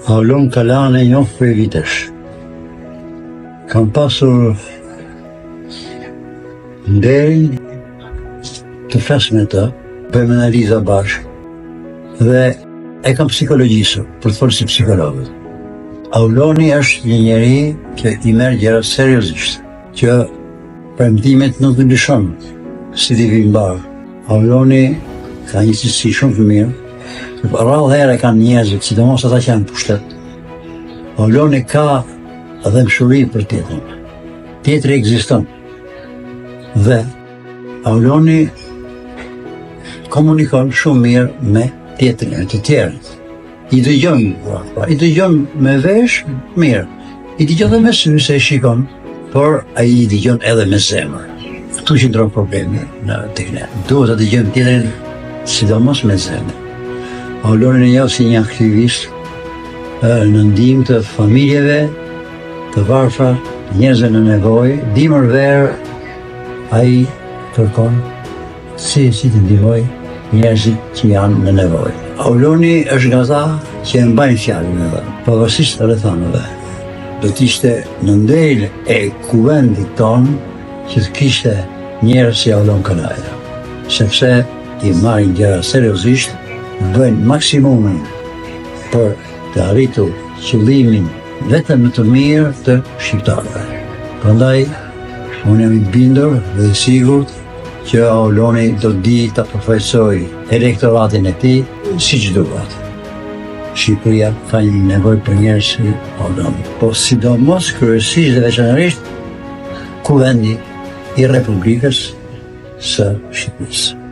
Aulon Kalan e njoh për vitesh. Kam pasur nderin të flas me të, bëjmë analiza bashkë dhe e kam psikologjisur për të folur si psikologët. Auloni është një njeri që i merr gjërat seriozisht, që premtimet nuk i lëshon si t'i vinë mbar. Auloni ka një cilësi shumë të mirë, rrallë herë kanë njerëzit, sidomos ata që janë pushtet. Auloni ka dëmshuri për tjetrin. Tjetri ekziston. Dhe Auloni komunikon shumë mirë me tjetrin, me të tjerët. I dëgjon me vesh mirë. I dëgjon dhe me sy se e shikon, por ai i dëgjon edhe me zemër. Këtu që ndron problemi në tekne. Duhet të dëgjojmë tjetrin sidomos me zemër. Auloni në si një aktivist në ndihmë të familjeve, të varfra, njerëzve në nevojë, dimër verë, ai kërkon si të ndihmoj njerëzit që janë në nevojë. Auloni është nga ata që e mbajnë fjalën e vet, pavarësisht rrethonave. Do të ishte në ndel e kuvendit ton që të kishte njerëz si Aulon Kalaja, sepse i marrin gjëra seriozisht, bëjnë maksimumin për të arritur qëllimin vetëm në të mirë të shqiptarëve. Prandaj, unë jam i bindur dhe i sigurt që Auloni do di ta përfaqësojë elektoratin e tij siç duhet. Shqipëria ka një nevojë për njerëz si Auloni, po sidomos kryesisht dhe veçanërisht kuvendi i Republikës së Shqipërisë.